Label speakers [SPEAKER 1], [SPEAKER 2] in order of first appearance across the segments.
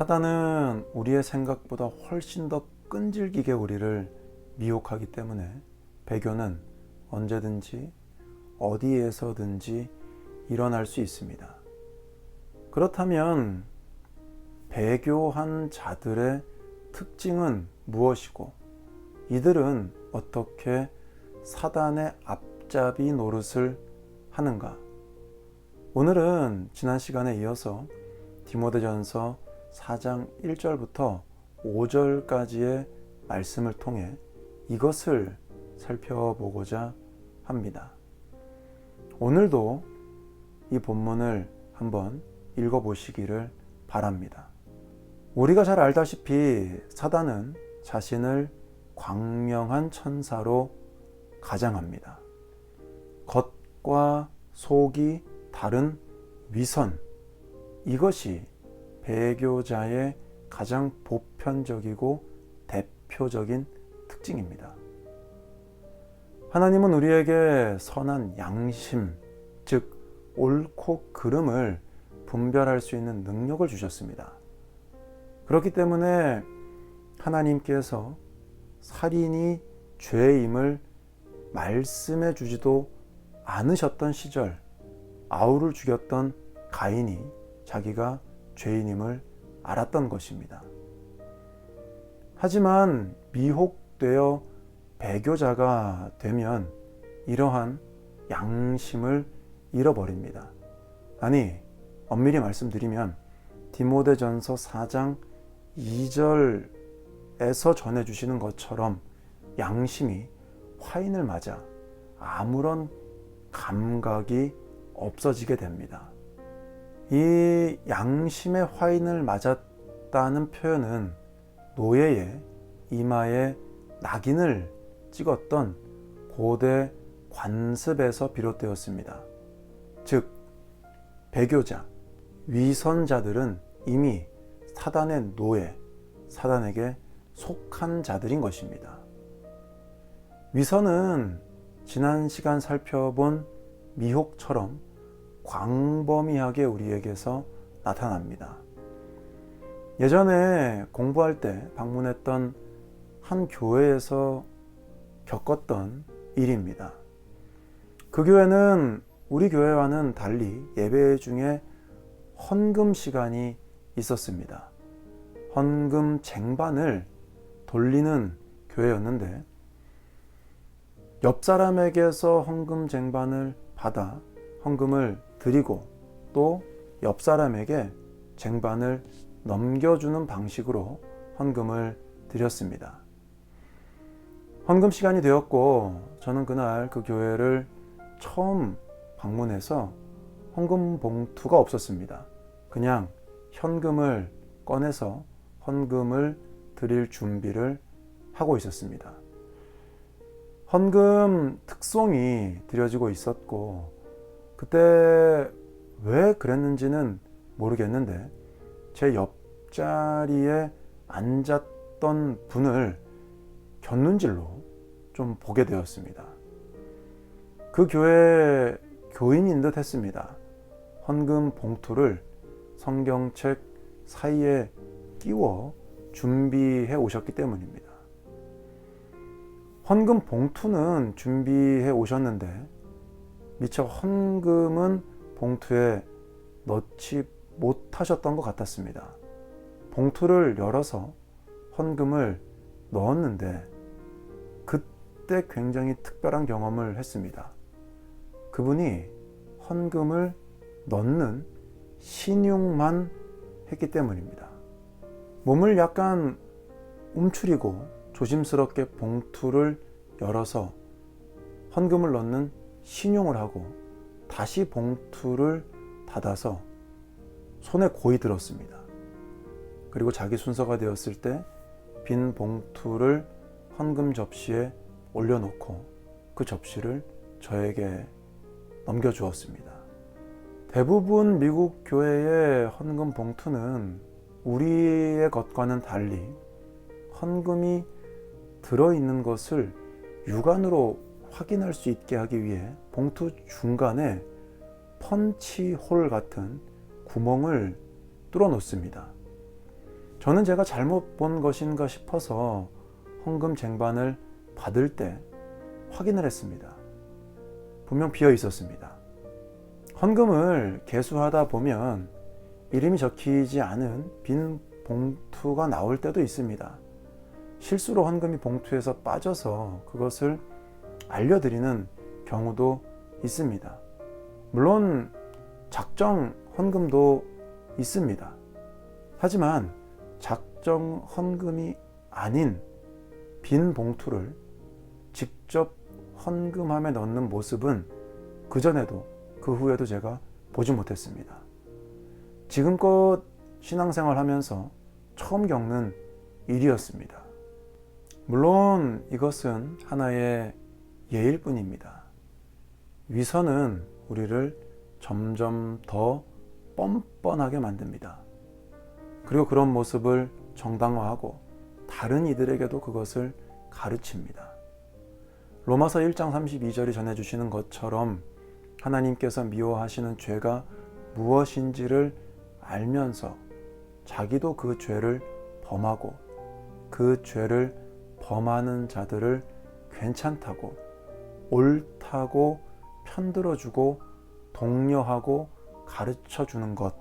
[SPEAKER 1] 사단은 우리의 생각보다 훨씬 더 끈질기게 우리를 미혹하기 때문에 배교는 언제든지 어디에서든지 일어날 수 있습니다. 그렇다면 배교한 자들의 특징은 무엇이고 이들은 어떻게 사단의 앞잡이 노릇을 하는가? 오늘은 지난 시간에 이어서 디모데전서 4장 1절부터 5절까지의 말씀을 통해 이것을 살펴보고자 합니다. 오늘도 이 본문을 한번 읽어보시기를 바랍니다. 우리가 잘 알다시피 사단은 자신을 광명한 천사로 가장합니다. 겉과 속이 다른 위선, 이것이 배교자의 가장 보편적이고 대표적인 특징입니다. 하나님은 우리에게 선한 양심, 즉 옳고 그름을 분별할 수 있는 능력을 주셨습니다. 그렇기 때문에 하나님께서 살인이 죄임을 말씀해 주지도 않으셨던 시절, 아울을 죽였던 가인이 자기가 죄인임을 알았던 것입니다. 하지만 미혹되어 배교자가 되면 이러한 양심을 잃어버립니다. 아니, 엄밀히 말씀드리면 디모데전서 4장 2절에서 전해주시는 것처럼 양심이 화인을 맞아 아무런 감각이 없어지게 됩니다. 이 양심의 화인을 맞았다는 표현은 노예의 이마에 낙인을 찍었던 고대 관습에서 비롯되었습니다. 즉, 배교자, 위선자들은 이미 사단의 노예, 사단에게 속한 자들인 것입니다. 위선은 지난 시간 살펴본 미혹처럼 광범위하게 우리에게서 나타납니다. 예전에 공부할 때 방문했던 한 교회에서 겪었던 일입니다. 그 교회는 우리 교회와는 달리 예배 중에 헌금 시간이 있었습니다. 헌금 쟁반을 돌리는 교회였는데 옆 사람에게서 헌금 쟁반을 받아 헌금을 드리고 또 옆 사람에게 쟁반을 넘겨주는 방식으로 헌금을 드렸습니다. 헌금 시간이 되었고 저는 그날 그 교회를 처음 방문해서 헌금 봉투가 없었습니다. 그냥 현금을 꺼내서 헌금을 드릴 준비를 하고 있었습니다. 헌금 특송이 드려지고 있었고 그때 왜 그랬는지는 모르겠는데 제 옆자리에 앉았던 분을 곁눈질로 좀 보게 되었습니다. 그 교회 교인인 듯 했습니다. 헌금 봉투를 성경책 사이에 끼워 준비해 오셨기 때문입니다. 헌금 봉투는 준비해 오셨는데 미처 헌금은 봉투에 넣지 못하셨던 것 같았습니다. 봉투를 열어서 헌금을 넣었는데 그때 굉장히 특별한 경험을 했습니다. 그분이 헌금을 넣는 신용만 했기 때문입니다. 몸을 약간 움츠리고 조심스럽게 봉투를 열어서 헌금을 넣는 신용을 하고 다시 봉투를 닫아서 손에 고이 들었습니다. 그리고 자기 순서가 되었을 때 빈 봉투를 헌금 접시에 올려놓고 그 접시를 저에게 넘겨주었습니다. 대부분 미국 교회의 헌금 봉투는 우리의 것과는 달리 헌금이 들어있는 것을 육안으로 확인할 수 있게 하기 위해 봉투 중간에 펀치홀 같은 구멍을 뚫어 놓습니다. 저는 제가 잘못 본 것인가 싶어서 헌금 쟁반을 받을 때 확인을 했습니다. 분명 비어 있었습니다. 헌금을 계수하다 보면 이름이 적히지 않은 빈 봉투가 나올 때도 있습니다. 실수로 헌금이 봉투에서 빠져서 그것을 알려드리는 경우도 있습니다. 물론 작정 헌금도 있습니다. 하지만 작정 헌금이 아닌 빈 봉투를 직접 헌금함에 넣는 모습은 그전에도 그 후에도 제가 보지 못했습니다. 지금껏 신앙생활 하면서 처음 겪는 일이었습니다. 물론 이것은 하나의 예일 뿐입니다. 위선은 우리를 점점 더 뻔뻔하게 만듭니다. 그리고 그런 모습을 정당화하고 다른 이들에게도 그것을 가르칩니다. 로마서 1장 32절이 전해주시는 것처럼 하나님께서 미워하시는 죄가 무엇인지를 알면서 자기도 그 죄를 범하고 그 죄를 범하는 자들을 괜찮다고 옳다고 편들어주고 독려하고 가르쳐주는 것,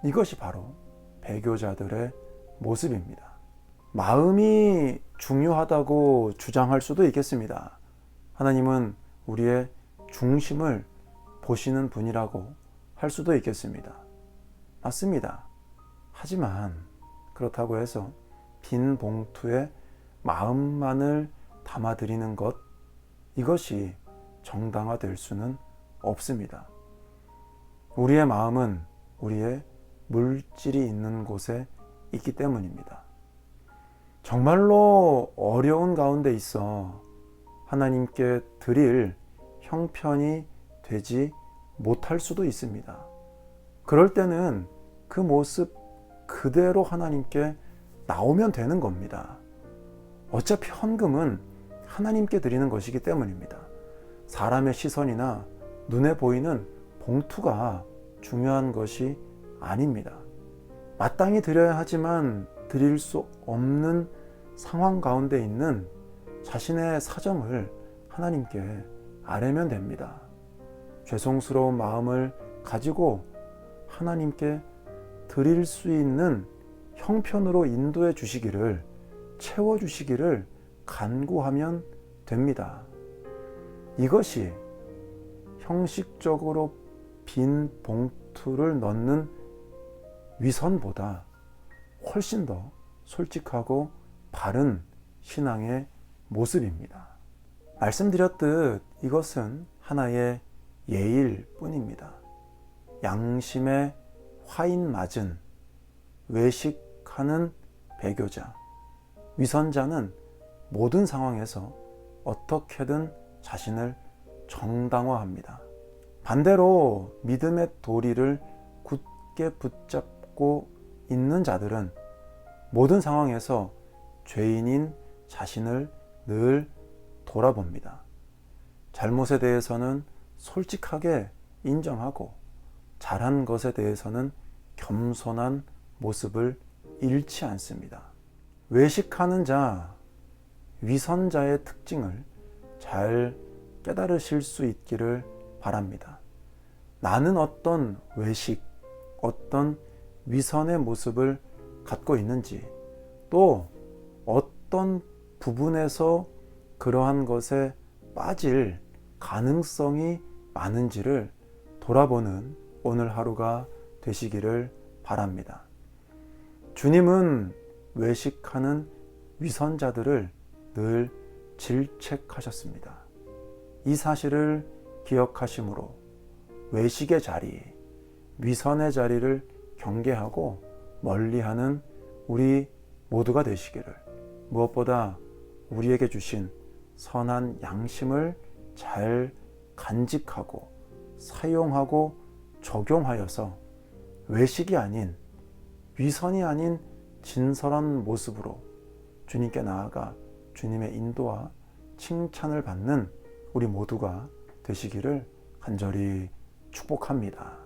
[SPEAKER 1] 이것이 바로 배교자들의 모습입니다. 마음이 중요하다고 주장할 수도 있겠습니다. 하나님은 우리의 중심을 보시는 분이라고 할 수도 있겠습니다. 맞습니다. 하지만 그렇다고 해서 빈 봉투에 마음만을 담아드리는 것, 이것이 정당화될 수는 없습니다. 우리의 마음은 우리의 물질이 있는 곳에 있기 때문입니다. 정말로 어려운 가운데 있어 하나님께 드릴 형편이 되지 못할 수도 있습니다. 그럴 때는 그 모습 그대로 하나님께 나오면 되는 겁니다. 어차피 헌금은 하나님께 드리는 것이기 때문입니다. 사람의 시선이나 눈에 보이는 봉투가 중요한 것이 아닙니다. 마땅히 드려야 하지만 드릴 수 없는 상황 가운데 있는 자신의 사정을 하나님께 아뢰면 됩니다. 죄송스러운 마음을 가지고 하나님께 드릴 수 있는 형편으로 인도해 주시기를, 채워 주시기를 간구하면 됩니다. 이것이 형식적으로 빈 봉투를 넣는 위선보다 훨씬 더 솔직하고 바른 신앙의 모습입니다. 말씀드렸듯 이것은 하나의 예일 뿐입니다. 양심에 화인 맞은 외식하는 배교자, 위선자는 모든 상황에서 어떻게든 자신을 정당화합니다. 반대로 믿음의 도리를 굳게 붙잡고 있는 자들은 모든 상황에서 죄인인 자신을 늘 돌아봅니다. 잘못에 대해서는 솔직하게 인정하고 잘한 것에 대해서는 겸손한 모습을 잃지 않습니다. 외식하는 자, 위선자의 특징을 잘 깨달으실 수 있기를 바랍니다. 나는 어떤 외식, 어떤 위선의 모습을 갖고 있는지, 또 어떤 부분에서 그러한 것에 빠질 가능성이 많은지를 돌아보는 오늘 하루가 되시기를 바랍니다. 주님은 외식하는 위선자들을 늘 질책하셨습니다. 이 사실을 기억하심으로 외식의 자리, 위선의 자리를 경계하고 멀리하는 우리 모두가 되시기를, 무엇보다 우리에게 주신 선한 양심을 잘 간직하고 사용하고 적용하여서 외식이 아닌, 위선이 아닌 진솔한 모습으로 주님께 나아가 주님의 인도와 칭찬을 받는 우리 모두가 되시기를 간절히 축복합니다.